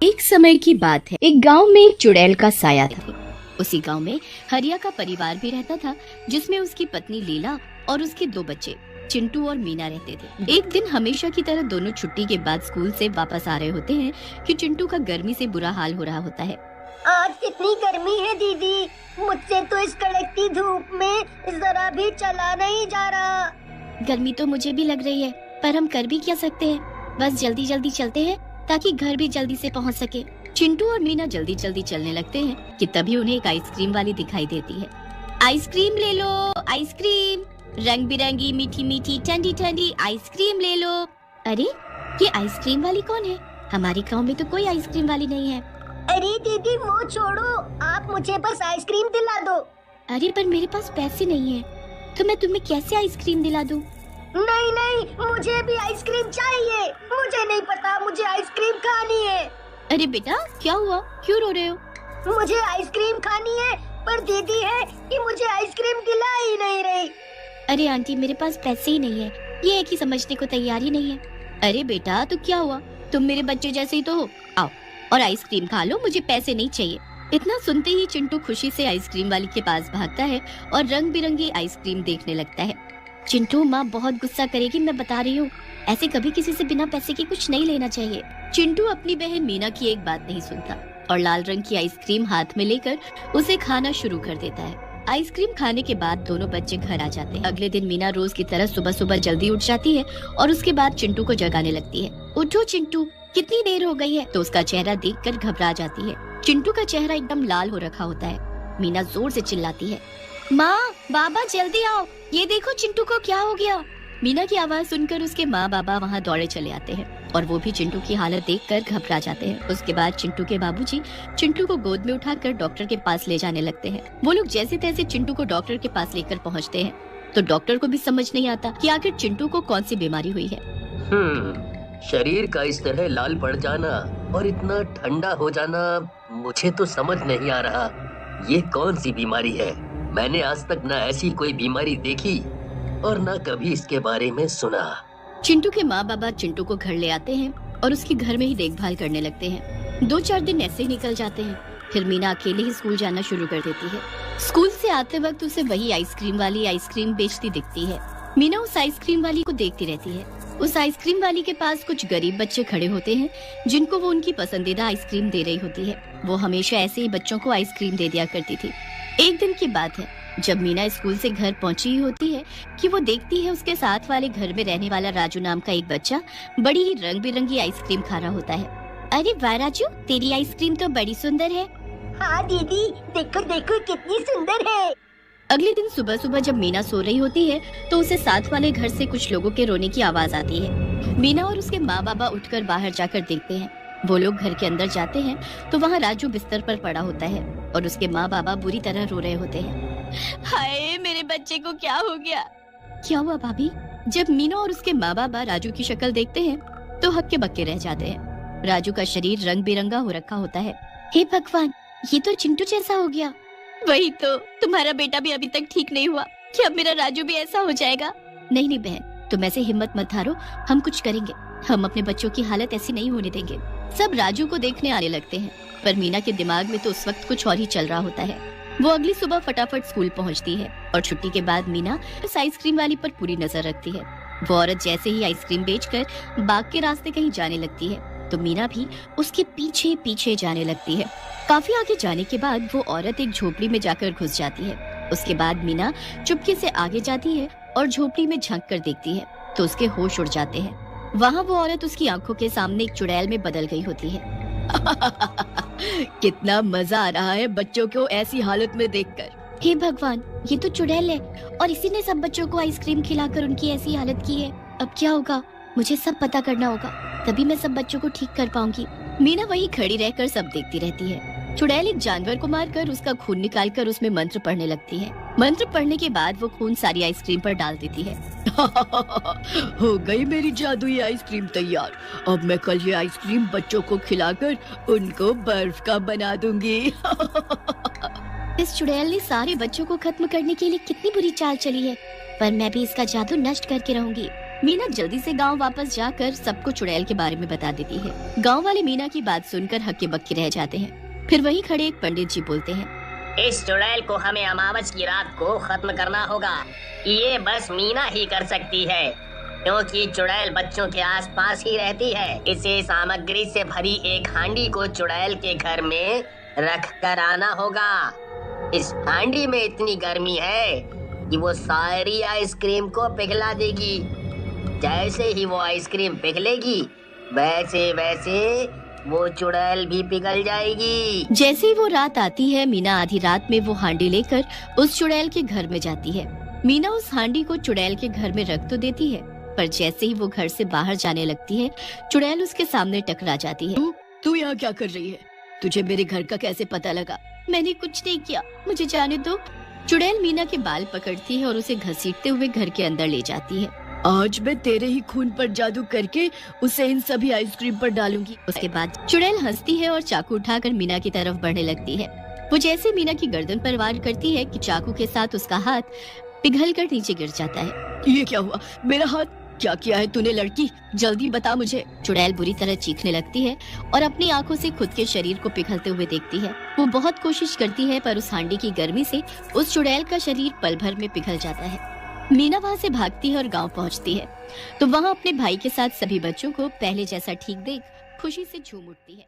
एक समय की बात है। एक गांव में एक चुड़ैल का साया था। उसी गांव में हरिया का परिवार भी रहता था, जिसमें उसकी पत्नी लीला और उसके दो बच्चे चिंटू और मीना रहते थे। एक दिन हमेशा की तरह दोनों छुट्टी के बाद स्कूल से वापस आ रहे होते हैं कि चिंटू का गर्मी से बुरा हाल हो रहा होता है। आज कितनी गर्मी है दीदी, मुझसे तो इस कड़कती धूप में जरा भी चला नहीं जा रहा। गर्मी तो मुझे भी लग रही है, पर हम कर भी क्या सकते हैं। बस जल्दी जल्दी चलते हैं ताकि घर भी जल्दी से पहुंच सके। चिंटू और मीना जल्दी जल्दी चलने लगते हैं कि तभी उन्हें एक आइसक्रीम वाली दिखाई देती है। आइसक्रीम ले लो, आइसक्रीम, रंग बिरंगी मीठी मीठी ठंडी ठंडी आइसक्रीम ले लो। अरे ये आइसक्रीम वाली कौन है? हमारे गांव में तो कोई आइसक्रीम वाली नहीं है। अरे दीदी वो छोड़ो, आप मुझे बस आइसक्रीम दिला दो। अरे पर मेरे पास पैसे नहीं है, तो मैं तुम्हें कैसे आइसक्रीम दिला दूं? नहीं नहीं, मुझे भी आइसक्रीम चाहिए। मुझे नहीं पता, मुझे आइसक्रीम खानी है। अरे बेटा क्या हुआ, क्यों रो रहे हो? मुझे आइसक्रीम खानी है, पर दीदी है कि मुझे आइसक्रीम दिला ही नहीं रही। अरे आंटी मेरे पास पैसे ही नहीं है, ये एक ही समझने को तैयार ही नहीं है। अरे बेटा तो क्या हुआ, तुम मेरे बच्चे जैसे ही तो हो, आओ और आइसक्रीम खा लो, मुझे पैसे नहीं चाहिए। इतना सुनते ही चिंटू खुशी से आइसक्रीम वाली के पास भागता है और रंग बिरंगी आइसक्रीम देखने लगता है। चिंटू माँ बहुत गुस्सा करेगी, मैं बता रही हूँ, ऐसे कभी किसी से बिना पैसे के कुछ नहीं लेना चाहिए। चिंटू अपनी बहन मीना की एक बात नहीं सुनता और लाल रंग की आइसक्रीम हाथ में लेकर उसे खाना शुरू कर देता है। आइसक्रीम खाने के बाद दोनों बच्चे घर आ जाते हैं। अगले दिन मीना रोज की तरह सुबह सुबह जल्दी उठ जाती है और उसके बाद चिंटू को जगाने लगती है। उठो चिंटू, कितनी देर हो गई है? तो उसका चेहरा देखकर घबरा जाती है। चिंटू का चेहरा एकदम लाल हो रखा होता है। मीना जोर से चिल्लाती है, माँ बाबा जल्दी आओ, ये देखो चिंटू को क्या हो गया। मीना की आवाज सुनकर उसके माँ बाबा वहाँ दौड़े चले आते हैं और वो भी चिंटू की हालत देखकर घबरा जाते हैं। उसके बाद चिंटू के बाबूजी चिंटू को गोद में उठाकर डॉक्टर के पास ले जाने लगते हैं। वो लोग जैसे तैसे चिंटू को डॉक्टर के पास लेकर पहुँचते हैं तो डॉक्टर को भी समझ नहीं आता कि आखिर चिंटू को कौन सी बीमारी हुई है। शरीर का इस तरह लाल पड़ जाना और इतना ठंडा हो जाना मुझे तो समझ नहीं आ रहा, ये कौन सी बीमारी है। मैंने आज तक न ऐसी कोई बीमारी देखी और न कभी इसके बारे में सुना। चिंटू के माँ बाबा चिंटू को घर ले आते हैं और उसकी घर में ही देखभाल करने लगते हैं। 2-4 दिन ऐसे ही निकल जाते हैं। फिर मीना अकेले ही स्कूल जाना शुरू कर देती है। स्कूल से आते वक्त उसे वही आइसक्रीम वाली आइसक्रीम बेचती दिखती है। मीना उस आइसक्रीम वाली को देखती रहती है। उस आइसक्रीम वाली के पास कुछ गरीब बच्चे खड़े होते हैं जिनको वो उनकी पसंदीदा आइसक्रीम दे रही होती है। वो हमेशा ऐसे ही बच्चों को आइसक्रीम दे दिया करती थी। एक दिन की बात है, जब मीना स्कूल से घर पहुंची होती है कि वो देखती है उसके साथ वाले घर में रहने वाला राजू नाम का एक बच्चा बड़ी ही रंग बिरंगी आइसक्रीम खा रहा होता है। अरे वाह राजू, तेरी आइसक्रीम तो बड़ी सुंदर है। हाँ दीदी, देखो देखो कितनी सुंदर है। अगले दिन सुबह सुबह जब मीना सो रही होती है तो उसे साथ वाले घर से कुछ लोगों के रोने की आवाज आती है। मीना और उसके माँ बाबा उठकर बाहर जाकर देखते हैं। वो लोग घर के अंदर जाते हैं तो वहाँ राजू बिस्तर पर पड़ा होता है और उसके माँ बाबा बुरी तरह रो रहे होते हैं। हाय मेरे बच्चे को क्या हो गया? क्या हुआ भाभी? जब मीना और उसके माँ बाबा राजू की शक्ल देखते हैं तो हक्के बक्के रह जाते हैं। राजू का शरीर रंग बिरंगा हो रखा होता है। हे भगवान, ये तो चिंटू जैसा हो गया। वही तो, तुम्हारा बेटा भी अभी तक ठीक नहीं हुआ, क्या मेरा राजू भी ऐसा हो जाएगा? नहीं नहीं बहन, तुम ऐसे हिम्मत मत हारो, हम कुछ करेंगे। हम अपने बच्चों की हालत ऐसी नहीं होने देंगे। सब राजू को देखने आने लगते हैं, पर मीना के दिमाग में तो उस वक्त कुछ और ही चल रहा होता है। वो अगली सुबह फटाफट स्कूल पहुंचती है और छुट्टी के बाद मीना उस आइसक्रीम वाली पर पूरी नजर रखती है। वो औरत जैसे ही आइसक्रीम बेचकर बाग के रास्ते कहीं जाने लगती है तो मीना भी उसके पीछे पीछे जाने लगती है। काफी आगे जाने के बाद वो औरत एक झोपड़ी में जाकर घुस जाती है। उसके बाद मीना चुपके से आगे जाती है और झोपड़ी में झांक कर देखती है तो उसके होश उड़ जाते हैं। वहाँ वो औरत उसकी आंखों के सामने एक चुड़ैल में बदल गई होती है। कितना मजा आ रहा है बच्चों को ऐसी हालत में देखकर। हे भगवान, ये तो चुड़ैल है और इसी ने सब बच्चों को आइसक्रीम खिलाकर उनकी ऐसी हालत की है। अब क्या होगा? मुझे सब पता करना होगा, तभी मैं सब बच्चों को ठीक कर पाऊंगी। मीना वहीं खड़ी रहकर सब देखती रहती है। चुड़ैल एक जानवर को मारकर उसका खून निकालकर उसमें मंत्र पढ़ने लगती है। मंत्र पढ़ने के बाद वो खून सारी आइसक्रीम पर डाल देती है। हो गई मेरी जादुई आइसक्रीम तैयार। अब मैं कल ये आइसक्रीम बच्चों को खिलाकर उनको बर्फ का बना दूंगी। इस चुड़ैल ने सारे बच्चों को खत्म करने के लिए कितनी बुरी चाल चली है, पर मैं भी इसका जादू नष्ट करके रहूंगी। मीना जल्दी से गांव वापस जाकर सबको चुड़ैल के बारे में बता देती है। गांव वाले मीना की बात सुनकर हक्के बक्के रह जाते हैं। फिर वहीं खड़े एक पंडित जी बोलते हैं, इस चुड़ैल को हमें अमावस की रात को खत्म करना होगा। ये बस मीना ही कर सकती है, क्योंकि चुड़ैल बच्चों के आसपास ही रहती है। इसे सामग्री से भरी एक हांडी को चुड़ैल के घर में रख कर आना होगा। इस हांडी में इतनी गर्मी है कि वो सारी आइसक्रीम को पिघला देगी। जैसे ही वो आइसक्रीम पिघलेगी, वैसे वैसे वो चुड़ैल भी पिघल जाएगी। जैसे ही वो रात आती है, मीना आधी रात में वो हांडी लेकर उस चुड़ैल के घर में जाती है। मीना उस हांडी को चुड़ैल के घर में रख तो देती है, पर जैसे ही वो घर से बाहर जाने लगती है, चुड़ैल उसके सामने टकरा जाती है। तू यहाँ क्या कर रही है? तुझे मेरे घर का कैसे पता लगा? मैंने कुछ नहीं किया, मुझे जाने दो। चुड़ैल मीना के बाल पकड़ती है और उसे घसीटते हुए घर के अंदर ले जाती है। आज मैं तेरे ही खून पर जादू करके उसे इन सभी आइसक्रीम पर डालूंगी। उसके बाद चुड़ैल हंसती है और चाकू उठाकर मीना की तरफ बढ़ने लगती है। वो जैसे मीना की गर्दन पर वार करती है कि चाकू के साथ उसका हाथ पिघलकर नीचे गिर जाता है। ये क्या हुआ? मेरा हाथ क्या किया है तूने लड़की? जल्दी बता मुझे। चुड़ैल बुरी तरह चीखने लगती है और अपनी आंखों से खुद के शरीर को पिघलते हुए देखती है। वो बहुत कोशिश करती है, पर उस हांडी की गर्मी से उस चुड़ैल का शरीर पल भर में पिघल जाता है। मीना वहाँ से भागती है और गांव पहुँचती है, तो वहाँ अपने भाई के साथ सभी बच्चों को पहले जैसा ठीक देख खुशी से झूम उठती है।